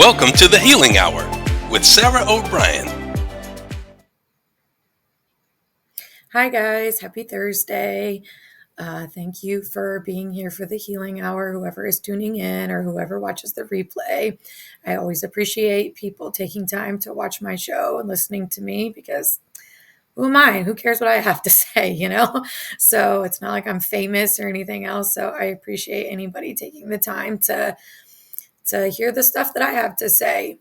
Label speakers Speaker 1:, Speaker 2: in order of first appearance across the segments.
Speaker 1: Welcome to the Healing Hour with Sarah O'Brien.
Speaker 2: Hi guys, happy Thursday. Thank you for being here for the Healing Hour, whoever is tuning in or whoever watches the replay. I always appreciate people taking time to watch my show and listening to me because who am I? Who cares what I have to say, So it's not like I'm famous or anything else. So I appreciate anybody taking the time to hear the stuff that I have to say.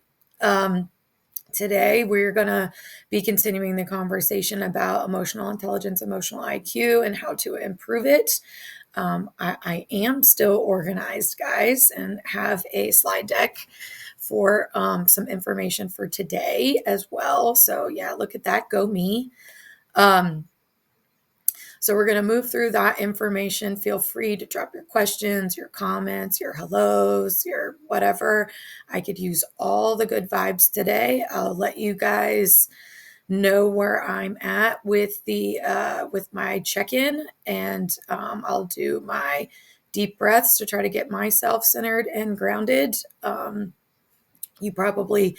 Speaker 2: Today, we're going to be continuing the conversation about emotional intelligence, emotional IQ, and how to improve it. I am still organized, guys, and have a slide deck for some information for today as well. So, yeah, look at that. Go me. So we're going to move through that information. Feel free to drop your questions, your comments, your hellos, your whatever. I could use all the good vibes today. I'll let you guys know where I'm at with with my check-in, and I'll do my deep breaths to try to get myself centered and grounded. You probably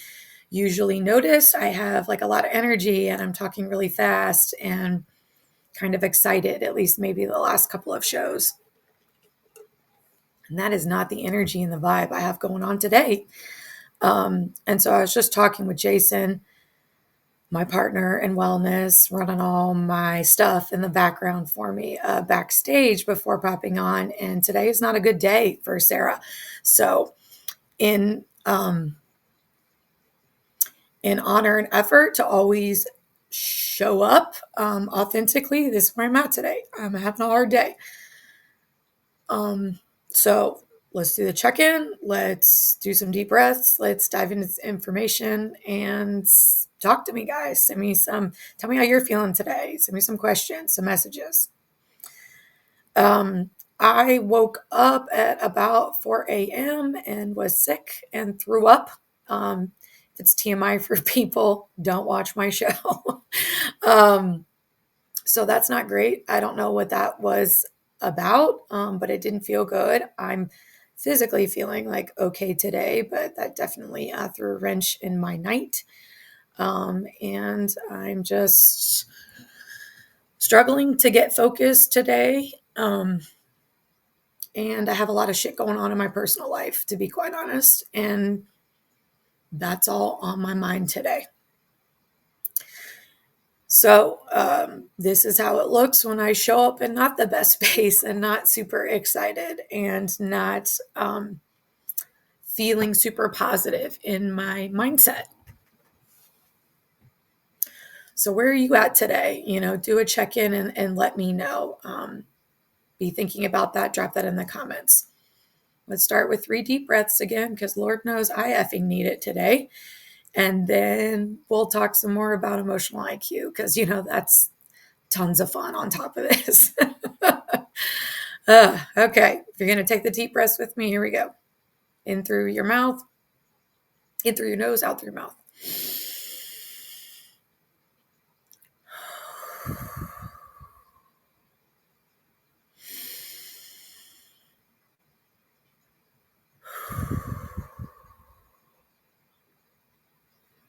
Speaker 2: usually notice I have like a lot of energy and I'm talking really fast and kind of excited, at least maybe the last couple of shows. And that is not the energy and the vibe I have going on today. And so I was just talking with Jason, my partner in wellness, running all my stuff in the background for me backstage before popping on. And today is not a good day for Sarah. So in honor and effort to always show up authentically, this is where I'm at today. I'm having a hard day. So let's do the check-in. Let's do some deep breaths. Let's dive into this information and talk to me, guys. Tell me how you're feeling today. Send me some questions, some messages. I woke up at about 4 a.m. and was sick and threw up. If it's TMI for people, don't watch my show. So that's not great. I don't know what that was about, but it didn't feel good. I'm physically feeling like okay today, but that definitely threw a wrench in my night. And I'm just struggling to get focused today. And I have a lot of shit going on in my personal life, to be quite honest. And that's all on my mind today. So this is how it looks when I show up in not the best space and not super excited and not feeling super positive in my mindset. So where are you at today? Do a check-in and let me know. Be thinking about that. Drop that in the comments. Let's start with 3 deep breaths again, because Lord knows I effing need it today. And then we'll talk some more about emotional IQ, because, that's tons of fun on top of this. Okay, if you're going to take the deep breaths with me, here we go. In through your mouth, in through your nose, out through your mouth.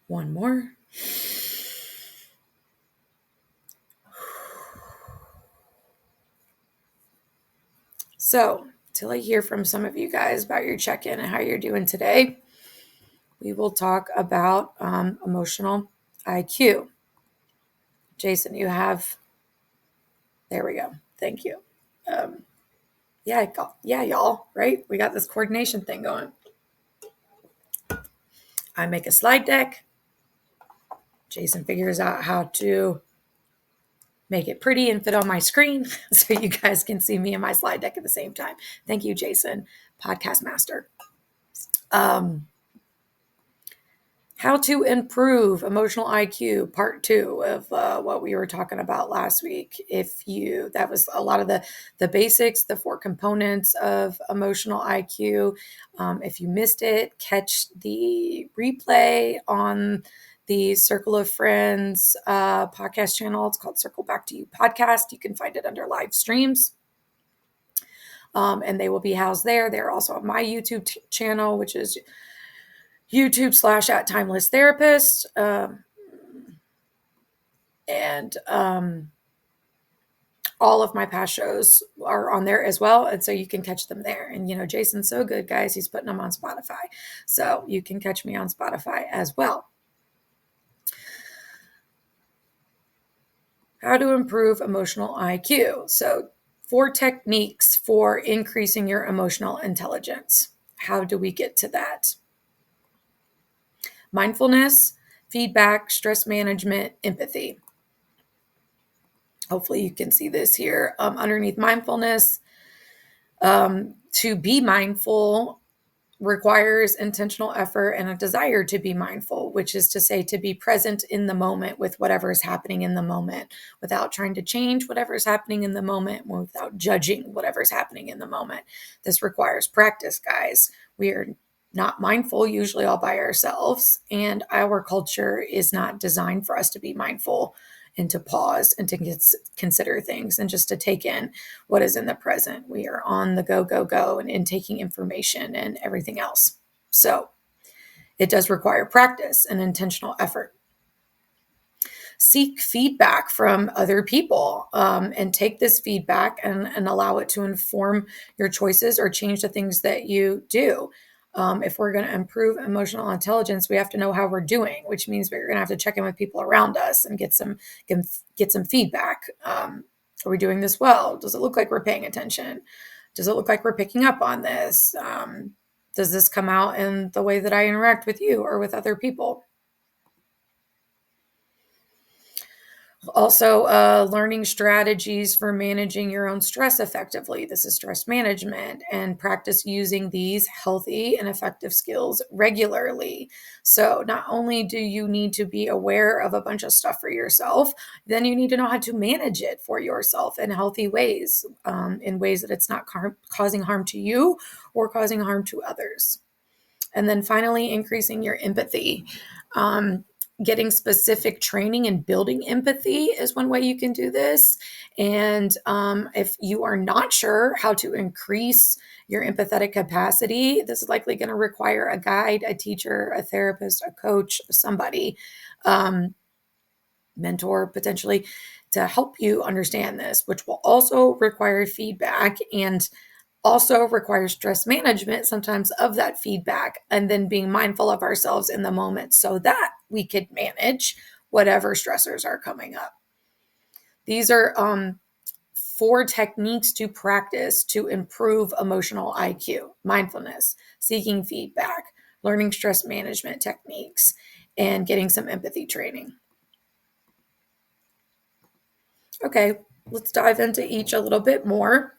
Speaker 2: One more. So, till I hear from some of you guys about your check-in and how you're doing today, we will talk about emotional IQ. Jason, you have... There we go. Thank you. Yeah, y'all, right? We got this coordination thing going. I make a slide deck. Jason figures out how to make it pretty and fit on my screen so you guys can see me and my slide deck at the same time. Thank you, Jason, podcast master. How to improve emotional IQ, part 2 of what we were talking about last week. That was a lot of the basics, the 4 components of emotional IQ. If you missed it, catch the replay on the Circle of Friends podcast channel. It's called Circle Back to You podcast. You can find it under live streams. And they will be housed there. They're also on my YouTube channel, which is YouTube/@timelesstherapist. And all of my past shows are on there as well. And so you can catch them there. And, Jason's so good, guys. He's putting them on Spotify. So you can catch me on Spotify as well. How to improve emotional IQ. So 4 techniques for increasing your emotional intelligence. How do we get to that? Mindfulness, feedback, stress management, empathy. Hopefully you can see this here. Underneath mindfulness, to be mindful requires intentional effort and a desire to be mindful, which is to say to be present in the moment with whatever is happening in the moment without trying to change whatever is happening in the moment, without judging whatever is happening in the moment. This requires practice, guys. We are not mindful usually all by ourselves, and our culture is not designed for us to be mindful and to pause and to consider things and just to take in what is in the present. We are on the go, and intaking information and everything else. So it does require practice and intentional effort. Seek feedback from other people and take this feedback and allow it to inform your choices or change the things that you do. If we're going to improve emotional intelligence, we have to know how we're doing, which means we're going to have to check in with people around us and get some feedback. Are we doing this well? Does it look like we're paying attention? Does it look like we're picking up on this? Does this come out in the way that I interact with you or with other people? Also, learning strategies for managing your own stress effectively. This is stress management, and practice using these healthy and effective skills regularly. So, not only do you need to be aware of a bunch of stuff for yourself, then you need to know how to manage it for yourself in healthy ways, in ways that it's not causing harm to you or causing harm to others. And then finally, increasing your empathy. Getting specific training and building empathy is one way you can do this. And if you are not sure how to increase your empathetic capacity, this is likely going to require a guide, a teacher, a therapist, a coach, somebody, mentor potentially, to help you understand this, which will also require feedback and also requires stress management sometimes of that feedback, and then being mindful of ourselves in the moment so that we could manage whatever stressors are coming up. These are 4 techniques to practice to improve emotional IQ: mindfulness, seeking feedback, learning stress management techniques, and getting some empathy training. Okay, let's dive into each a little bit more.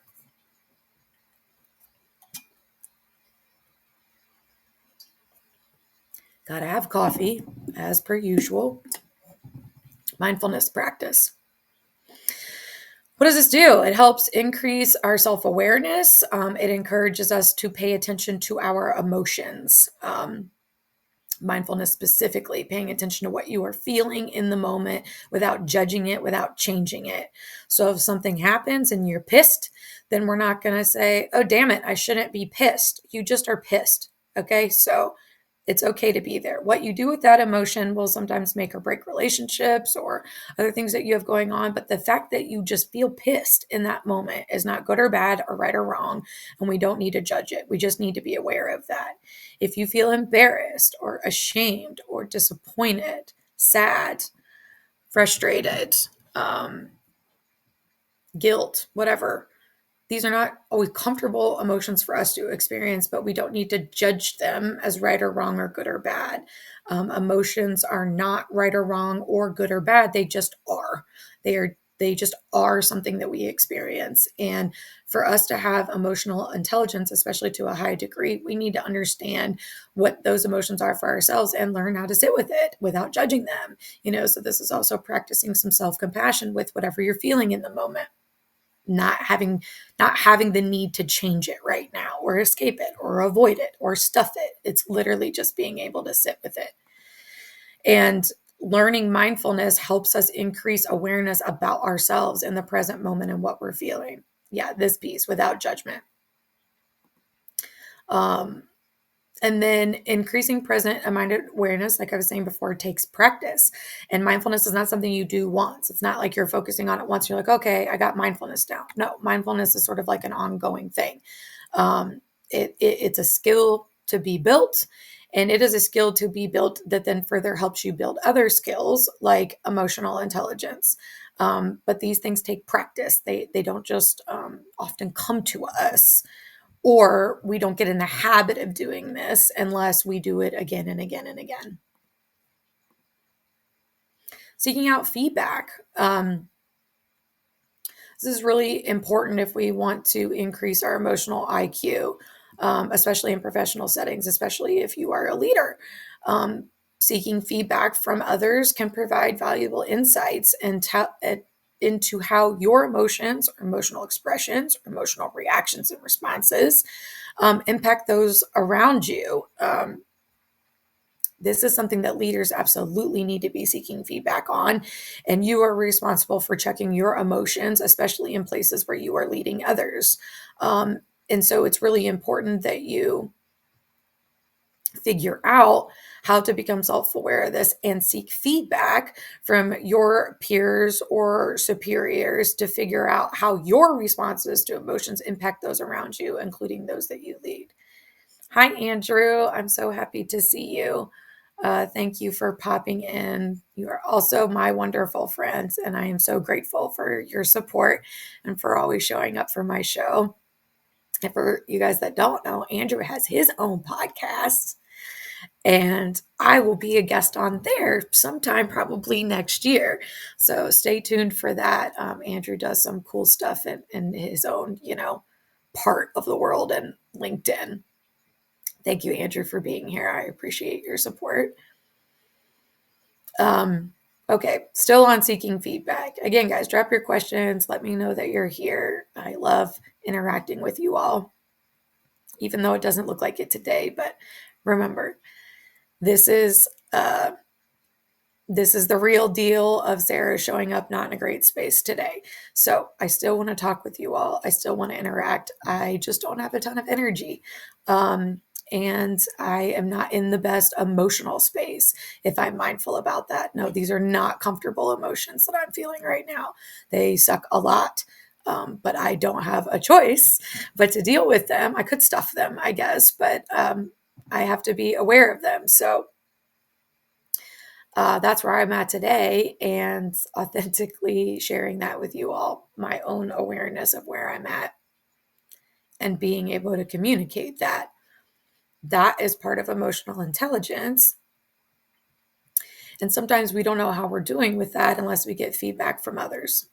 Speaker 2: Gotta have coffee, as per usual. Mindfulness practice. What does this do? It helps increase our self-awareness. It encourages us to pay attention to our emotions. Mindfulness specifically, paying attention to what you are feeling in the moment without judging it, without changing it. So if something happens and you're pissed, then we're not going to say, oh, damn it, I shouldn't be pissed. You just are pissed. Okay. So it's okay to be there. What you do with that emotion will sometimes make or break relationships or other things that you have going on. But the fact that you just feel pissed in that moment is not good or bad or right or wrong. And we don't need to judge it. We just need to be aware of that. If you feel embarrassed or ashamed or disappointed, sad, frustrated, guilt, whatever, these are not always comfortable emotions for us to experience, but we don't need to judge them as right or wrong or good or bad. Emotions are not right or wrong or good or bad. They just are. They just are something that we experience. And for us to have emotional intelligence, especially to a high degree, we need to understand what those emotions are for ourselves and learn how to sit with it without judging them. So this is also practicing some self-compassion with whatever you're feeling in the moment. Not having the need to change it right now or escape it or avoid it or stuff it. It's literally just being able to sit with it. And learning mindfulness helps us increase awareness about ourselves in the present moment and what we're feeling. Yeah, this piece, without judgment. And then increasing present and minded awareness, like I was saying before, takes practice. And mindfulness is not something you do once. It's not like you're focusing on it once. You're like, okay, I got mindfulness down. No, mindfulness is sort of like an ongoing thing. It's a skill to be built. And it is a skill to be built that then further helps you build other skills like emotional intelligence. But these things take practice. They don't just often come to us, or we don't get in the habit of doing this unless we do it again and again and again. Seeking out feedback. This is really important if we want to increase our emotional IQ, especially in professional settings, especially if you are a leader. Seeking feedback from others can provide valuable insights into how your emotions or emotional expressions or emotional reactions and responses impact those around you. This is something that leaders absolutely need to be seeking feedback on. And you are responsible for checking your emotions, especially in places where you are leading others. And so it's really important that you figure out how to become self-aware of this and seek feedback from your peers or superiors to figure out how your responses to emotions impact those around you, including those that you lead. Hi, Andrew. I'm so happy to see you. Thank you for popping in. You are also my wonderful friends, and I am so grateful for your support and for always showing up for my show. And for you guys that don't know, Andrew has his own podcast, and I will be a guest on there sometime probably next year. So stay tuned for that. Andrew does some cool stuff in his own, part of the world and LinkedIn. Thank you, Andrew, for being here. I appreciate your support. Okay, still on seeking feedback. Again, guys, drop your questions. Let me know that you're here. I love interacting with you all, even though it doesn't look like it today. But remember, this is the real deal of Sarah showing up not in a great space today. So I still want to talk with you all. I still want to interact. I just don't have a ton of energy. And I am not in the best emotional space if I'm mindful about that. No, these are not comfortable emotions that I'm feeling right now. They suck a lot. But I don't have a choice but to deal with them. I could stuff them, I guess, but I have to be aware of them. So that's where I'm at today, and authentically sharing that with you all, my own awareness of where I'm at and being able to communicate that. That is part of emotional intelligence. And sometimes we don't know how we're doing with that unless we get feedback from others.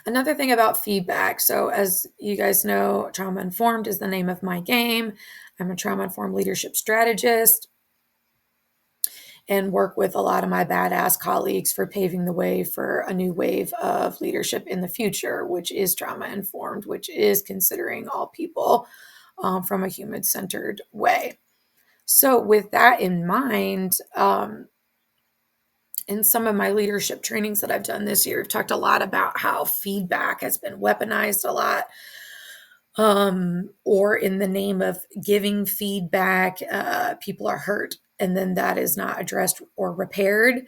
Speaker 2: Another thing about feedback. So as you guys know, Trauma Informed is the name of my game. I'm a trauma informed leadership strategist and work with a lot of my badass colleagues for paving the way for a new wave of leadership in the future, which is trauma informed, which is considering all people from a human centered way. So, with that in mind, in some of my leadership trainings that I've done this year, I've talked a lot about how feedback has been weaponized a lot. Or in the name of giving feedback, people are hurt, and then that is not addressed or repaired.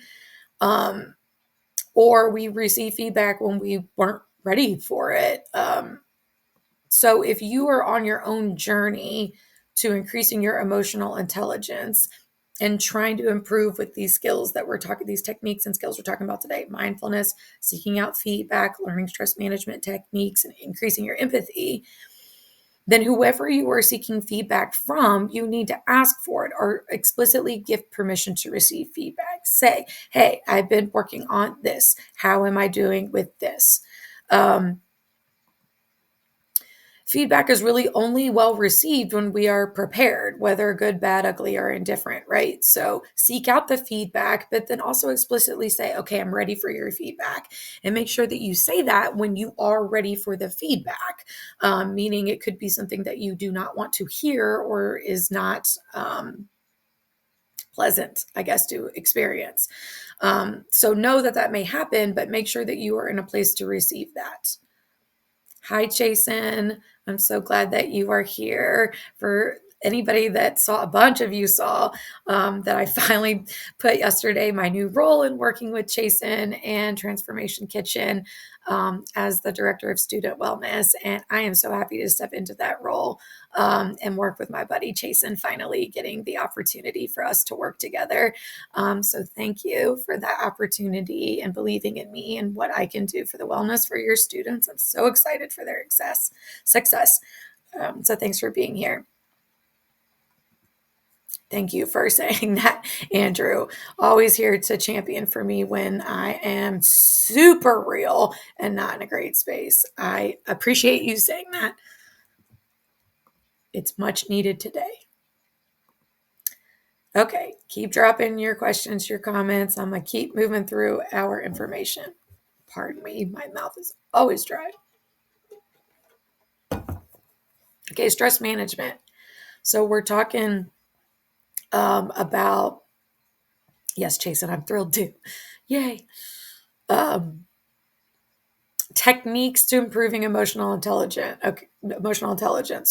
Speaker 2: Or we receive feedback when we weren't ready for it. So if you are on your own journey to increasing your emotional intelligence and trying to improve with these skills that we're talking, these techniques and skills we're talking about today, mindfulness, seeking out feedback, learning stress management techniques, and increasing your empathy, then whoever you are seeking feedback from, you need to ask for it or explicitly give permission to receive feedback. Say, hey, I've been working on this. How am I doing with this? Feedback is really only well received when we are prepared, whether good, bad, ugly, or indifferent, right? So seek out the feedback, but then also explicitly say, okay, I'm ready for your feedback. And make sure that you say that when you are ready for the feedback, meaning it could be something that you do not want to hear or is not pleasant, I guess, to experience. So know that that may happen, but make sure that you are in a place to receive that. Hi, Jason. I'm so glad that you are here. For anybody that saw, a bunch of you saw that I finally put yesterday my new role in working with Chasen and Transformation Kitchen as the Director of Student Wellness. And I am so happy to step into that role and work with my buddy Chasen, finally getting the opportunity for us to work together. So thank you for that opportunity and believing in me and what I can do for the wellness for your students. I'm so excited for their success. So thanks for being here. Thank you for saying that, Andrew. Always here to champion for me when I am super real and not in a great space. I appreciate you saying that. It's much needed today. Okay, keep dropping your questions, your comments. I'm going to keep moving through our information. Pardon me, my mouth is always dry. Okay, stress management. So we're talking about, yes, Chasen, I'm thrilled too. Yay. Techniques to improving emotional intelligence.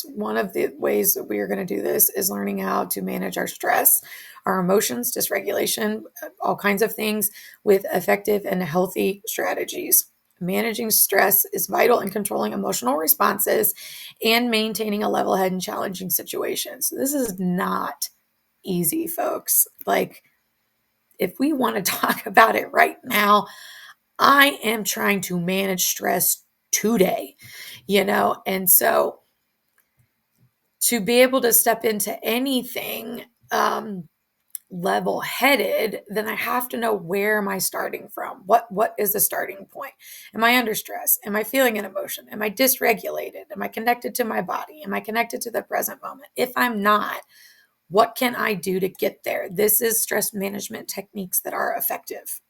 Speaker 2: One of the ways that we are going to do this is learning how to manage our stress, our emotions, dysregulation, all kinds of things with effective and healthy strategies. Managing stress is vital in controlling emotional responses and maintaining a level head in challenging situations. This is not easy, folks. Like, if we want to talk about it right now, I am trying to manage stress today, and so to be able to step into anything level headed, then I have to know, where am I starting from? What is the starting point? Am I under stress? Am I feeling an emotion? Am I dysregulated? Am I connected to my body? Am I connected to the present moment? If I'm not, what can I do to get there? This is stress management techniques that are effective.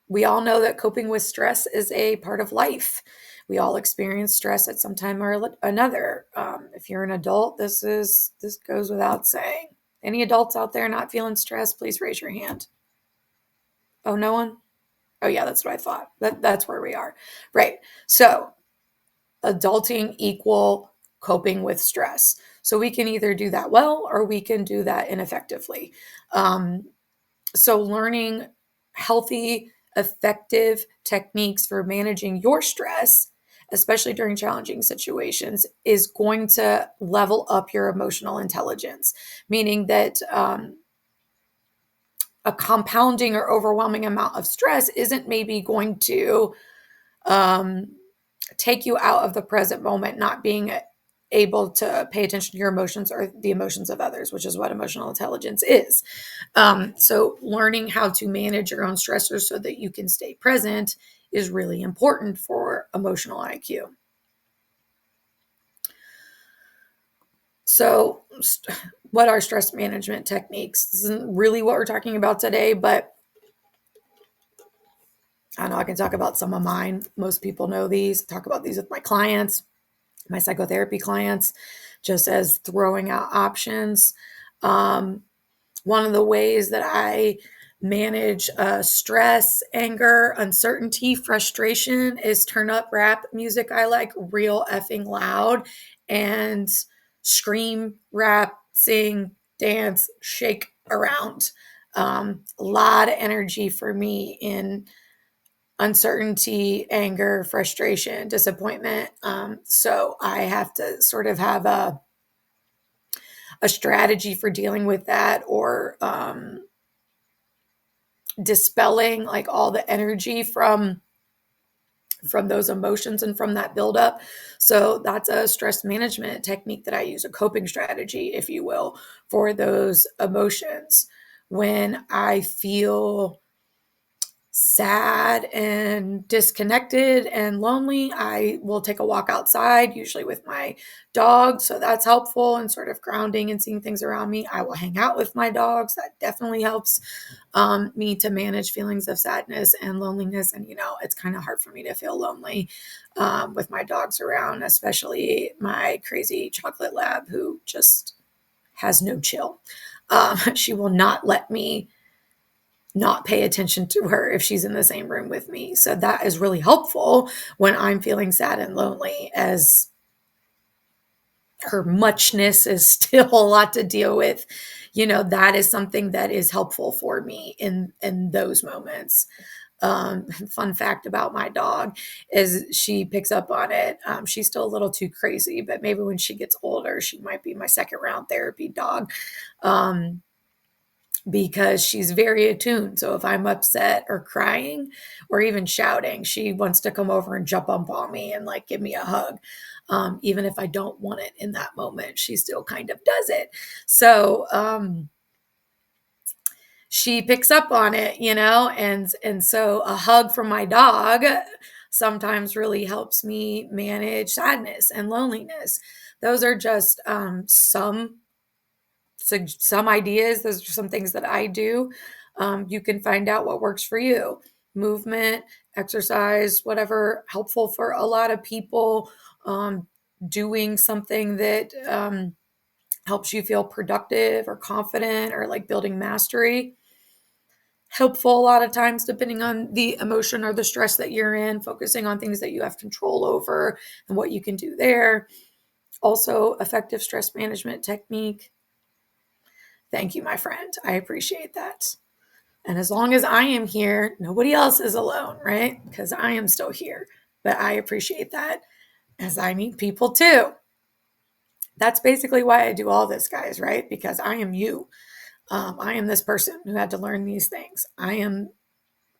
Speaker 2: We all know that coping with stress is a part of life. We all experience stress at some time or another. If you're an adult, this goes without saying. Any adults out there not feeling stressed, please raise your hand. Oh, no one? Oh, yeah, that's what I thought. That's where we are. Right. So adulting equal coping with stress. So we can either do that well or we can do that ineffectively. So learning healthy, effective techniques for managing your stress, especially during challenging situations, is going to level up your emotional intelligence, meaning that a compounding or overwhelming amount of stress isn't maybe going to take you out of the present moment, not being able to pay attention to your emotions or the emotions of others, which is what emotional intelligence is. So learning how to manage your own stressors so that you can stay present is really important for emotional IQ. So what are stress management techniques? This isn't really what we're talking about today, but I know I can talk about some of mine. Most people know these. I talk about these with my clients, my psychotherapy clients, just as throwing out options. One of the ways that I manage stress, anger, uncertainty, frustration is turn up rap music. I like real effing loud and scream, rap, sing, dance, shake around. A lot of energy for me in uncertainty, anger, frustration, disappointment. So I have to sort of have a strategy for dealing with that, or dispelling like all the energy from those emotions and from that buildup. So that's a stress management technique that I use, a coping strategy, if you will, for those emotions. When I feel sad and disconnected and lonely, I will take a walk outside, usually with my dog. So that's helpful and sort of grounding and seeing things around me. I will hang out with my dogs. That definitely helps me to manage feelings of sadness and loneliness. And, it's kind of hard for me to feel lonely with my dogs around, especially my crazy chocolate lab who just has no chill. She will not let me not pay attention to her if she's in the same room with me. So that is really helpful when I'm feeling sad and lonely, as her muchness is still a lot to deal with. That is something that is helpful for me in those moments. Fun fact about my dog is she picks up on it. She's still a little too crazy, but maybe when she gets older, she might be my second round therapy dog. Because she's very attuned. So if I'm upset or crying or even shouting, she wants to come over and jump up on me and like give me a hug. Even if I don't want it in that moment, she still kind of does it. So she picks up on it, and so a hug from my dog sometimes really helps me manage sadness and loneliness. Those are just some ideas. Those are some things that I do. You can find out what works for you. Movement, exercise, whatever helpful for a lot of people. Doing something that helps you feel productive or confident, or like building mastery. Helpful a lot of times, depending on the emotion or the stress that you're in, focusing on things that you have control over and what you can do there. Also, effective stress management technique. Thank you, my friend. I appreciate that. And as long as I am here, nobody else is alone, right? Because I am still here. But I appreciate that, as I need people too. That's basically why I do all this, guys, right? Because I am you. I am this person who had to learn these things. I am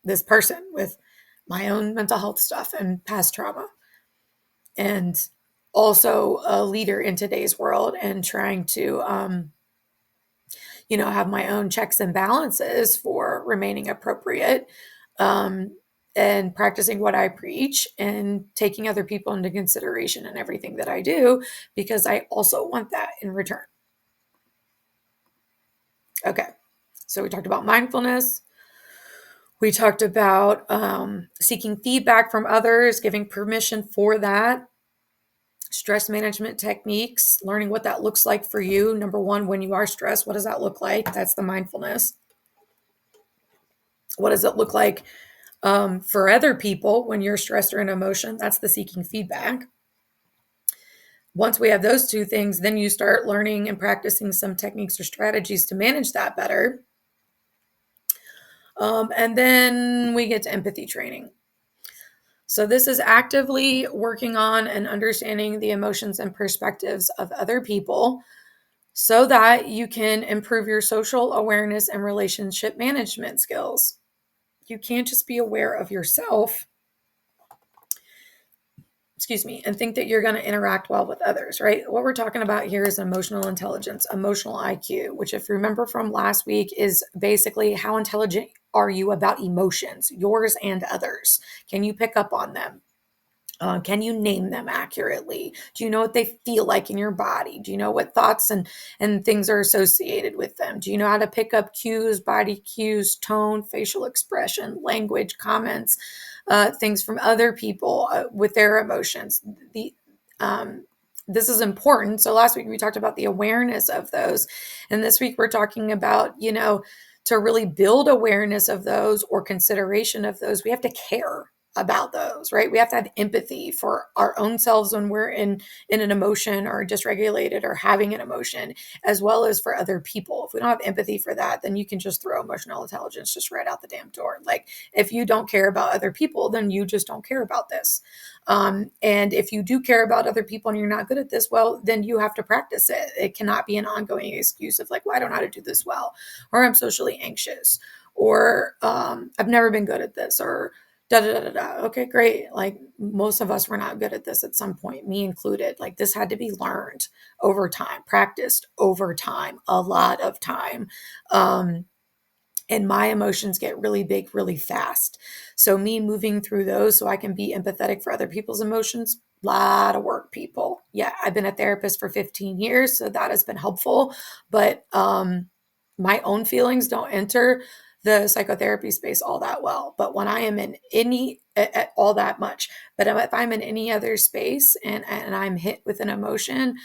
Speaker 2: this person with my own mental health stuff and past trauma, and also a leader in today's world, and trying to have my own checks and balances for remaining appropriate, and practicing what I preach, and taking other people into consideration in everything that I do, because I also want that in return. Okay, so we talked about mindfulness. We talked about seeking feedback from others, giving permission for that. Stress management techniques, learning what that looks like for you. Number one, when you are stressed, what does that look like? That's the mindfulness. What does it look like for other people when you're stressed or in emotion? That's the seeking feedback. Once we have those two things, then you start learning and practicing some techniques or strategies to manage that better. And then we get to empathy training. So this is actively working on and understanding the emotions and perspectives of other people, so that you can improve your social awareness and relationship management skills. You can't just be aware of yourself, and think that you're going to interact well with others, right? What we're talking about here is emotional intelligence, emotional IQ, which, if you remember from last week, is basically how intelligent are you about emotions, yours and others? Can you pick up on them? Can you name them accurately? Do you know what they feel like in your body? Do you know what thoughts and things are associated with them? Do you know how to pick up cues, body cues, tone, facial expression, language, comments, things from other people with their emotions? This is important. So last week we talked about the awareness of those. And this week we're talking about, to really build awareness of those or consideration of those, we have to care about those, right? We have to have empathy for our own selves when we're in an emotion or dysregulated or having an emotion, as well as for other people. If we don't have empathy for that, then you can just throw emotional intelligence just right out the damn door. Like, if you don't care about other people, then you just don't care about this. And if you do care about other people and you're not good at this, well, then you have to practice it. It cannot be an ongoing excuse of like, well, I don't know how to do this well, or I'm socially anxious, or I've never been good at this, or da da da da. Okay, great. Like, most of us were not good at this at some point, me included. Like, this had to be learned over time, practiced over time, a lot of time. And my emotions get really big really fast. So me moving through those so I can be empathetic for other people's emotions, lot of work, people. Yeah, I've been a therapist for 15 years, so that has been helpful. But my own feelings don't enter the psychotherapy space all that well. But when I am in all that much, but if I'm in any other space and I'm hit with an emotion,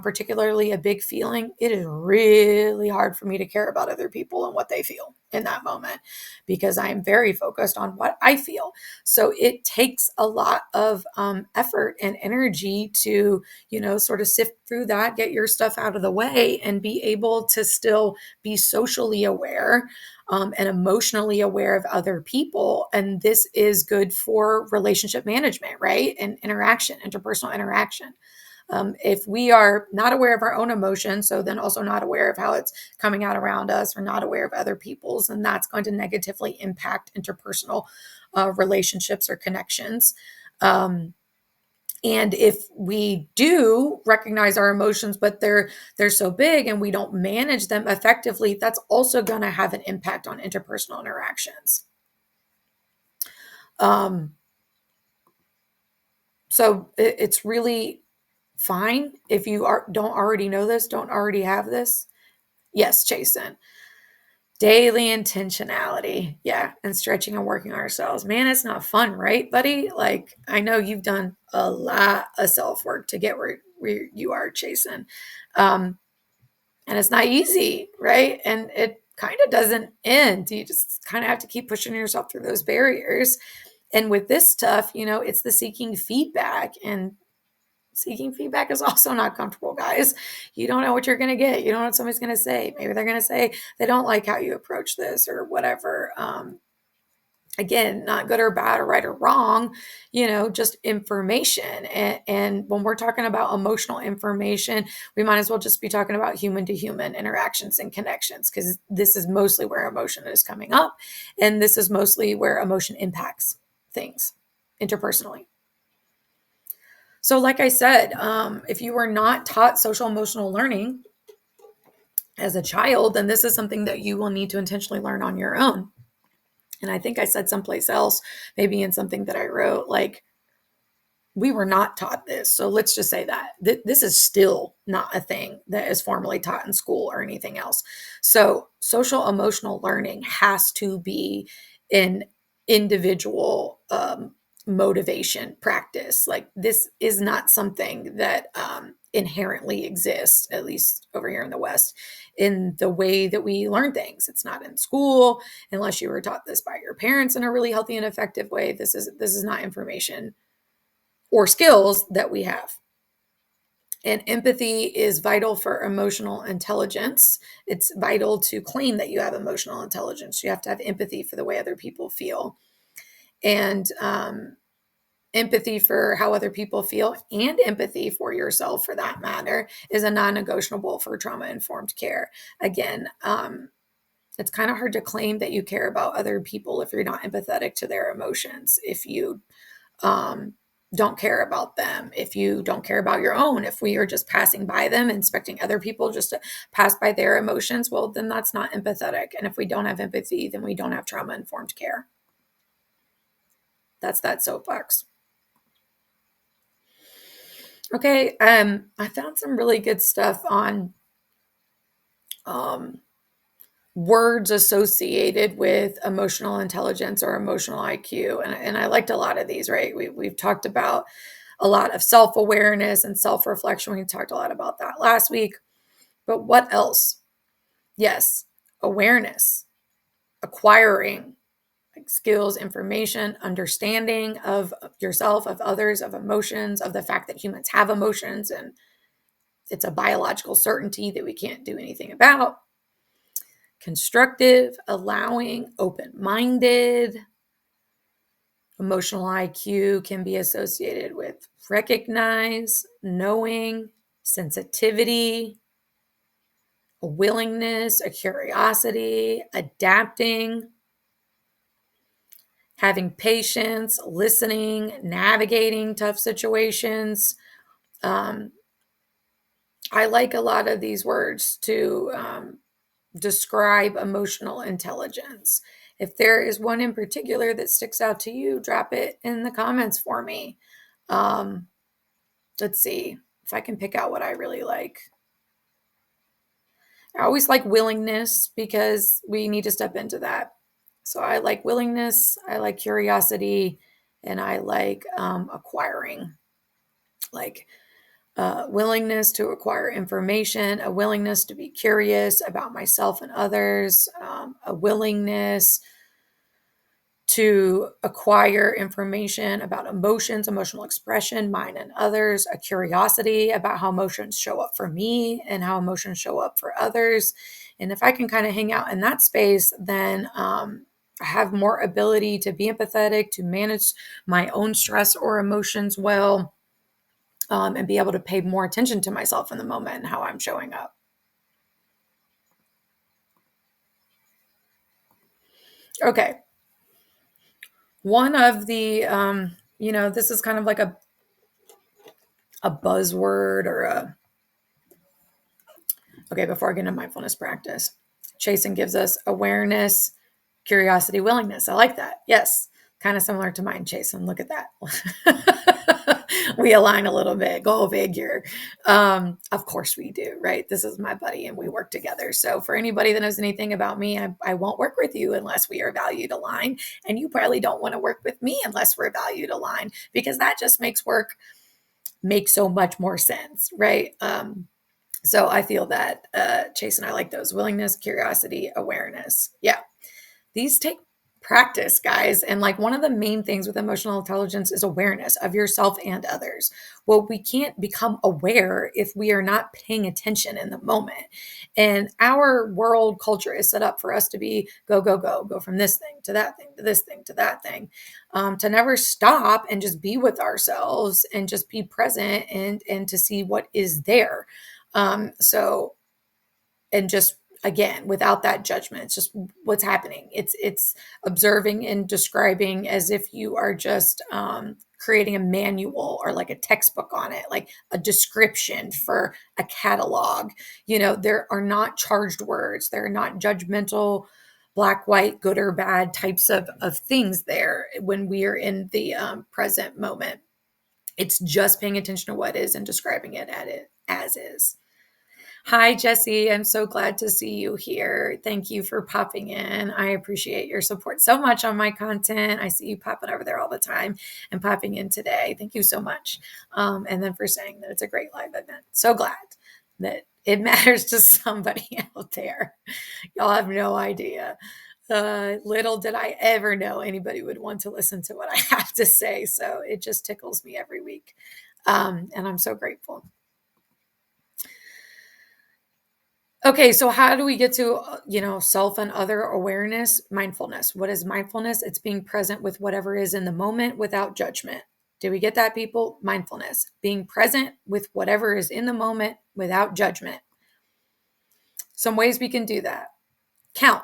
Speaker 2: particularly a big feeling, it is really hard for me to care about other people and what they feel. in that moment because I am very focused on what I feel. So it takes a lot of effort and energy to, sort of sift through that, get your stuff out of the way, and be able to still be socially aware and emotionally aware of other people. And this is good for relationship management, right? And interaction, interpersonal interaction. If we are not aware of our own emotions, so then also not aware of how it's coming out around us or not aware of other people's, and that's going to negatively impact interpersonal relationships or connections. And if we do recognize our emotions, but they're so big and we don't manage them effectively, that's also going to have an impact on interpersonal interactions. So it's really fine if you don't already know this, don't already have this. Yes, Jason. Daily intentionality. Yeah. And stretching and working on ourselves. Man, it's not fun, right, buddy? Like, I know you've done a lot of self work to get where you are, Jason. And it's not easy, right? And it kind of doesn't end. You just kind of have to keep pushing yourself through those barriers. And with this stuff, it's the seeking feedback, and seeking feedback is also not comfortable, guys. You don't know what you're going to get. You don't know what somebody's going to say. Maybe they're going to say they don't like how you approach this or whatever. Again, not good or bad or right or wrong, just information. And when we're talking about emotional information, we might as well just be talking about human to human interactions and connections, because this is mostly where emotion is coming up. And this is mostly where emotion impacts things interpersonally. So like I said, if you were not taught social emotional learning as a child, then this is something that you will need to intentionally learn on your own. And I think I said someplace else, maybe in something that I wrote, like, we were not taught this. So let's just say that this is still not a thing that is formally taught in school or anything else. So social emotional learning has to be an individual motivation practice. Like, this is not something that inherently exists, at least over here in the West, in the way that we learn things. It's not in school unless you were taught this by your parents in a really healthy and effective way. This is not information or skills that we have. And empathy is vital for emotional intelligence. It's vital to claim that you have emotional intelligence. You have to have empathy for the way other people feel. And empathy for how other people feel, and empathy for yourself, for that matter, is a non-negotiable for trauma-informed care. Again, it's kind of hard to claim that you care about other people if you're not empathetic to their emotions, if you don't care about them, if you don't care about your own, if we are just passing by them, expecting other people just to pass by their emotions, well, then that's not empathetic. And if we don't have empathy, then we don't have trauma-informed care. That's that soapbox. Okay, I found some really good stuff on words associated with emotional intelligence or emotional IQ. And I liked a lot of these, right? We've talked about a lot of self-awareness and self-reflection. We talked a lot about that last week. But what else? Yes, awareness, acquiring like skills, information, understanding of yourself, of others, of emotions, of the fact that humans have emotions, and it's a biological certainty that we can't do anything about. Constructive, allowing, open-minded. Emotional IQ can be associated with recognize, knowing, sensitivity, a willingness, a curiosity, adapting, having patience, listening, navigating tough situations. I like a lot of these words to describe emotional intelligence. If there is one in particular that sticks out to you, drop it in the comments for me. Let's see if I can pick out what I really like. I always like willingness because we need to step into that. So I like willingness, I like curiosity, and I like acquiring. Like, willingness to acquire information, a willingness to be curious about myself and others, a willingness to acquire information about emotions, emotional expression, mine and others, a curiosity about how emotions show up for me and how emotions show up for others. And if I can kind of hang out in that space, then I have more ability to be empathetic, to manage my own stress or emotions well, and be able to pay more attention to myself in the moment and how I'm showing up. Okay. One of the, this is kind of like a buzzword or okay, before I get into mindfulness practice, Chasen gives us awareness, curiosity, willingness. I like that. Yes. Kind of similar to mine, Chasen. Look at that. We align a little bit. Go figure. Of course we do, right? This is my buddy and we work together. So for anybody that knows anything about me, I won't work with you unless we are valued aligned. And you probably don't want to work with me unless we're valued aligned, because that just makes work make so much more sense, right? So I feel that Chase and I like those: willingness, curiosity, awareness. Yeah. These take practice, guys. And like one of the main things with emotional intelligence is awareness of yourself and others. Well, we can't become aware if we are not paying attention in the moment. And our world culture is set up for us to be go, go, go from this thing to that thing to this thing to that thing, to never stop and just be with ourselves and just be present and to see what is there. So, and just again, without that judgment, it's just what's happening. It's observing and describing as if you are just creating a manual or like a textbook on it, like a description for a catalog. There are not charged words. There are not judgmental, black, white, good or bad types of things there when we are in the present moment. It's just paying attention to what is and describing it as is. Hi, Jesse. I'm so glad to see you here. Thank you for popping in. I appreciate your support so much on my content. I see you popping over there all the time and popping in today. Thank you so much. And then for saying that it's a great live event. So glad that it matters to somebody out there. Y'all have no idea. Little did I ever know anybody would want to listen to what I have to say. So it just tickles me every week. And I'm so grateful. Okay, so how do we get to, self and other awareness? Mindfulness. What is mindfulness? It's being present with whatever is in the moment without judgment. Did we get that, people? Mindfulness. Being present with whatever is in the moment without judgment. Some ways we can do that. Count.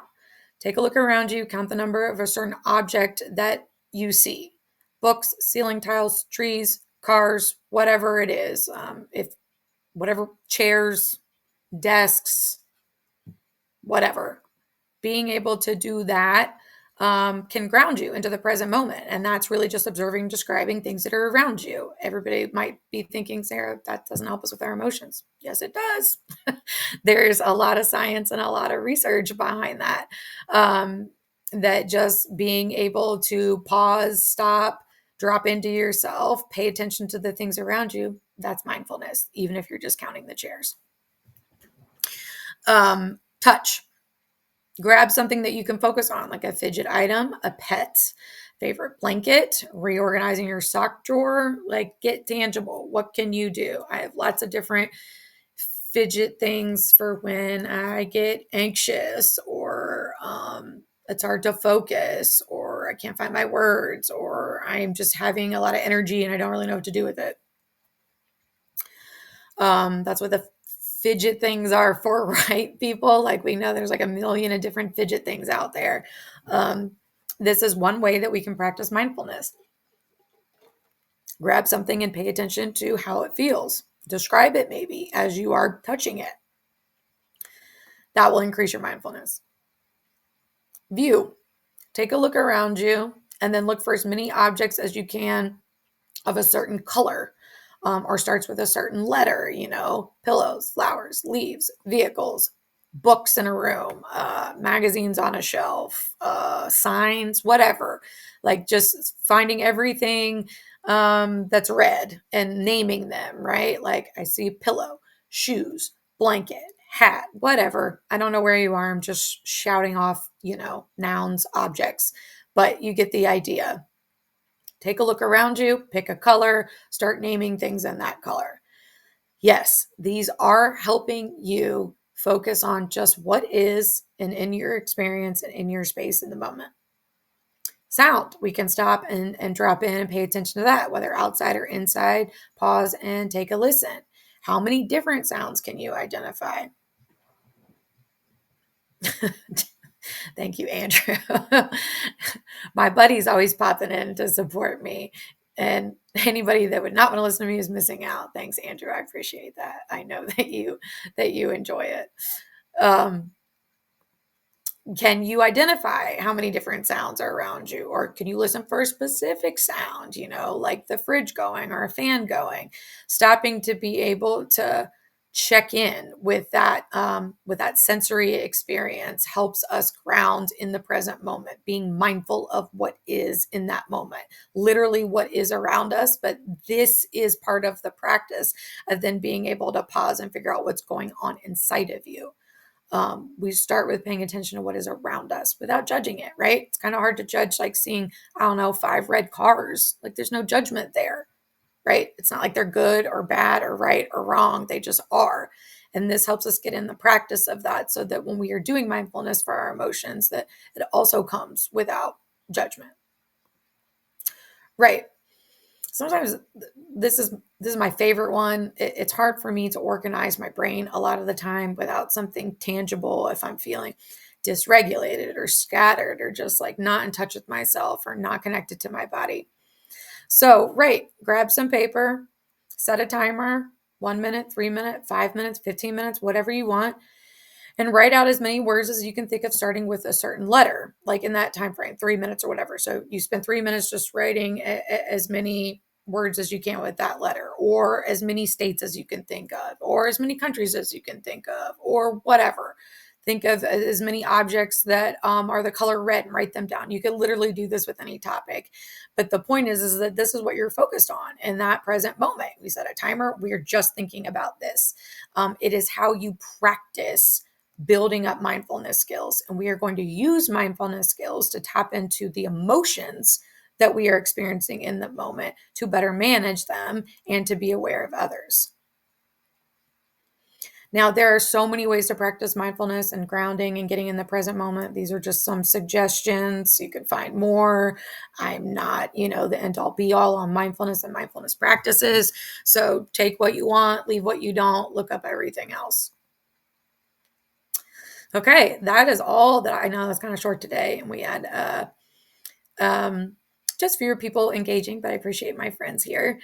Speaker 2: Take a look around you, count the number of a certain object that you see. Books, ceiling tiles, trees, cars, whatever it is. If whatever, chairs, desks, whatever. Being able to do that can ground you into the present moment. And that's really just observing, describing things that are around you. Everybody might be thinking, Sarah, that doesn't help us with our emotions. Yes, it does. There's a lot of science and a lot of research behind that. That just being able to pause, stop, drop into yourself, pay attention to the things around you, that's mindfulness, even if you're just counting the chairs. Touch. Grab something that you can focus on, like a fidget item, a pet, favorite blanket, reorganizing your sock drawer, like get tangible. What can you do? I have lots of different fidget things for when I get anxious or it's hard to focus or I can't find my words or I'm just having a lot of energy and I don't really know what to do with it. That's what the fidget things are for, right, people? Like we know there's like a million of different fidget things out there. This is one way that we can practice mindfulness. Grab something and pay attention to how it feels. Describe it maybe as you are touching it. That will increase your mindfulness. View. Take a look around you and then look for as many objects as you can of a certain color. Or starts with a certain letter, pillows, flowers, leaves, vehicles, books in a room, magazines on a shelf, signs, whatever. Like just finding everything that's red and naming them, right? Like I see pillow, shoes, blanket, hat, whatever. I don't know where you are. I'm just shouting off, nouns, objects, but you get the idea. Take a look around you, pick a color, start naming things in that color. Yes, these are helping you focus on just what is and in your experience and in your space in the moment. Sound, we can stop and drop in and pay attention to that, whether outside or inside. Pause and take a listen. How many different sounds can you identify? Thank you, Andrew. My buddy's always popping in to support me. And anybody that would not want to listen to me is missing out. Thanks, Andrew. I appreciate that. I know that you enjoy it. Can you identify how many different sounds are around you? Or can you listen for a specific sound, like the fridge going or a fan going? Stopping to be able to check in with that sensory experience helps us ground in the present moment, being mindful of what is in that moment, literally what is around us. But this is part of the practice of then being able to pause and figure out what's going on inside of you. We start with paying attention to what is around us without judging it, right? It's kind of hard to judge, like seeing, I don't know, 5 red cars. Like there's no judgment there, right? It's not like they're good or bad or right or wrong. They just are. And this helps us get in the practice of that so that when we are doing mindfulness for our emotions, that it also comes without judgment. Right. Sometimes this is my favorite one. It's hard for me to organize my brain a lot of the time without something tangible. If I'm feeling dysregulated or scattered or just like not in touch with myself or not connected to my body. So, right, grab some paper, set a timer, 1 minute, 3 minutes, 5 minutes, 15 minutes, whatever you want, and write out as many words as you can think of, starting with a certain letter, like in that time frame, 3 minutes or whatever. So you spend 3 minutes just writing as many words as you can with that letter, or as many states as you can think of, or as many countries as you can think of, or whatever. Think of as many objects that are the color red and write them down. You can literally do this with any topic. But the point is that this is what you're focused on in that present moment. We set a timer. We are just thinking about this. It is how you practice building up mindfulness skills. And we are going to use mindfulness skills to tap into the emotions that we are experiencing in the moment to better manage them and to be aware of others. Now, there are so many ways to practice mindfulness and grounding and getting in the present moment. These are just some suggestions. You can find more. I'm not, the end all be all on mindfulness and mindfulness practices. So take what you want, leave what you don't, look up everything else. Okay, that is all that I know. That's kind of short today, and we had just fewer people engaging, but I appreciate my friends here.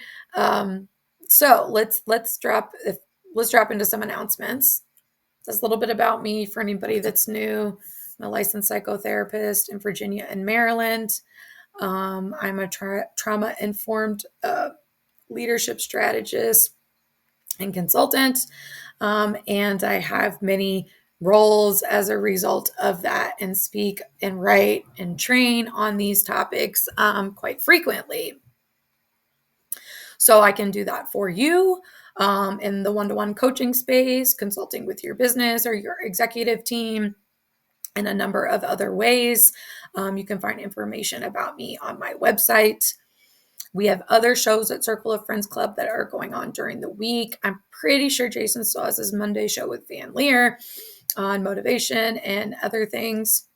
Speaker 2: So let's drop into some announcements. That's a little bit about me for anybody that's new. I'm a licensed psychotherapist in Virginia and Maryland. I'm a trauma-informed leadership strategist and consultant, and I have many roles as a result of that, and speak and write and train on these topics quite frequently. So I can do that for you in the one-to-one coaching space, consulting with your business or your executive team, and a number of other ways. You can find information about me on my website. We have other shows at Circle of Friends Club that are going on during the week. I'm pretty sure Jason still has his Monday show with Van Leer on motivation and other things.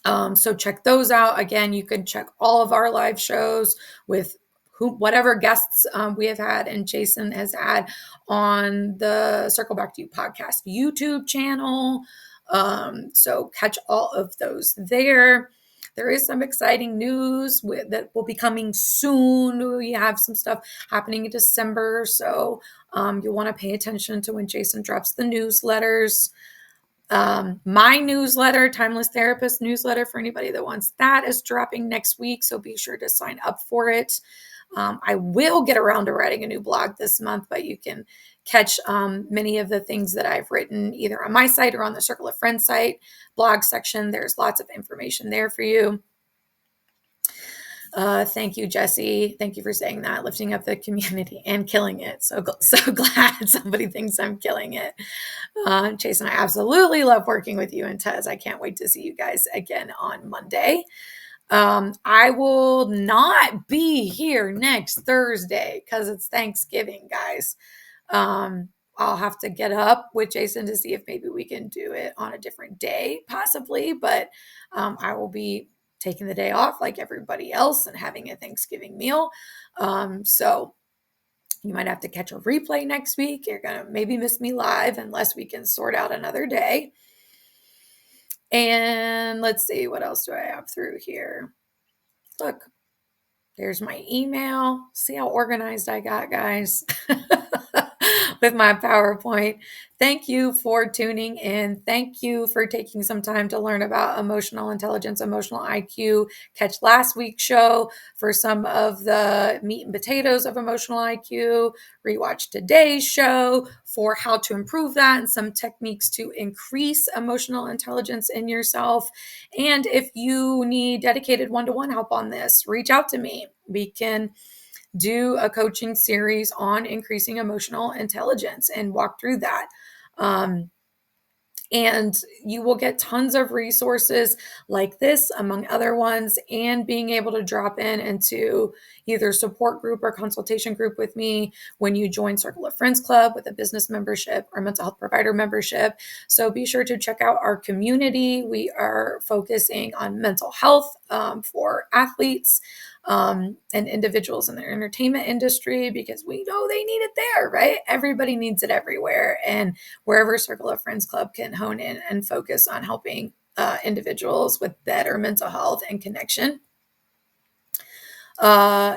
Speaker 2: So check those out. Again, you can check all of our live shows with whatever guests we have had and Jason has had on the Circle Back to You podcast YouTube channel. So catch all of those there. There is some exciting news that will be coming soon. We have some stuff happening in December. So you'll want to pay attention to when Jason drops the newsletters. My newsletter, Timeless Therapist newsletter, for anybody that wants that, is dropping next week. So be sure to sign up for it. I will get around to writing a new blog this month, but you can catch many of the things that I've written either on my site or on the Circle of Friends site blog section. There's lots of information there for you. Thank you, Jesse. Thank you for saying that, lifting up the community and killing it. So glad somebody thinks I'm killing it. Chase and I absolutely love working with you and Tez. I can't wait to see you guys again on Monday. I will not be here next Thursday because it's Thanksgiving, guys. I'll have to get up with Jason to see if maybe we can do it on a different day, possibly. But I will be taking the day off like everybody else and having a Thanksgiving meal. So you might have to catch a replay next week. You're going to maybe miss me live unless we can sort out another day. And let's see, what else do I have through here? Look, there's my email. See how organized I got, guys, with my PowerPoint. Thank you for tuning in. Thank you for taking some time to learn about emotional intelligence, emotional IQ. Catch last week's show for some of the meat and potatoes of emotional IQ. Rewatch today's show for how to improve that and some techniques to increase emotional intelligence in yourself. And if you need dedicated one-to-one help on this, reach out to me. We can do a coaching series on increasing emotional intelligence and walk through that. And you will get tons of resources like this, among other ones, and being able to drop in into either support group or consultation group with me when you join Circle of Friends Club with a business membership or mental health provider membership. So be sure to check out our community. We are focusing on mental health for athletes and individuals in the entertainment industry because we know they need it there, right? Everybody needs it everywhere. And wherever Circle of Friends Club can hone in and focus on helping individuals with better mental health and connection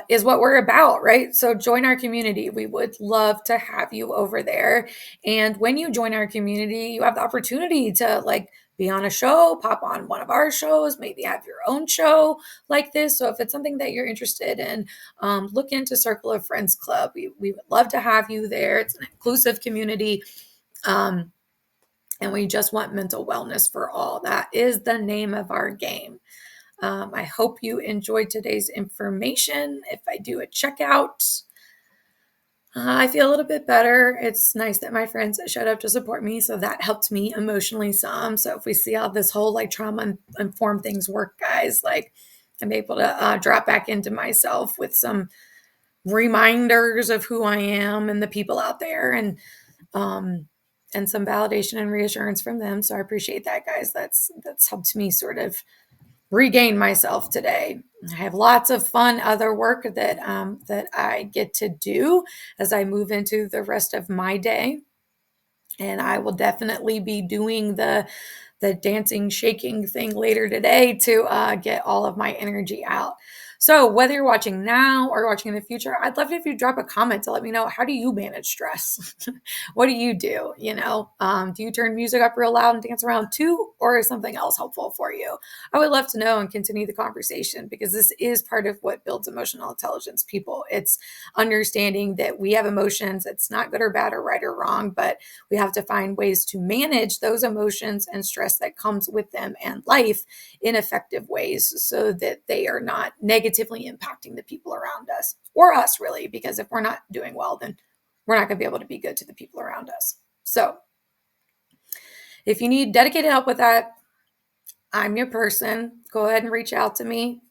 Speaker 2: is what we're about, right? So join our community. We would love to have you over there. And when you join our community, you have the opportunity to like be on a show, pop on one of our shows, maybe have your own show like this. So if it's something that you're interested in, look into Circle of Friends Club. We would love to have you there. It's an inclusive community. And we just want mental wellness for all. That is the name of our game. I hope you enjoyed today's information. If I do a checkout, I feel a little bit better. It's nice that my friends showed up to support me. So that helped me emotionally some. So if we see how this whole like trauma informed things work, guys, like I'm able to drop back into myself with some reminders of who I am and the people out there and some validation and reassurance from them. So I appreciate that, guys. That's helped me sort of regain myself today. I have lots of fun other work that I get to do as I move into the rest of my day. And I will definitely be doing the dancing, shaking thing later today to get all of my energy out. So whether you're watching now or watching in the future, I'd love it if you drop a comment to let me know, how do you manage stress? What do you do? Do you turn music up real loud and dance around too, or is something else helpful for you? I would love to know and continue the conversation because this is part of what builds emotional intelligence people. It's understanding that we have emotions. It's not good or bad or right or wrong, but we have to find ways to manage those emotions and stress that comes with them and life in effective ways so that they are not negatively impacting the people around us or us, really, because if we're not doing well, then we're not going to be able to be good to the people around us. So if you need dedicated help with that, I'm your person. Go ahead and reach out to me.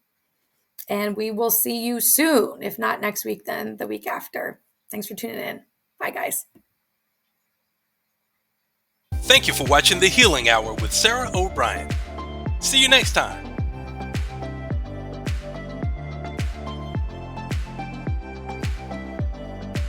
Speaker 2: And we will see you soon. If not next week, then the week after. Thanks for tuning in. Bye, guys.
Speaker 1: Thank you for watching The Healing Hour with Sarah O'Brien. See you next time.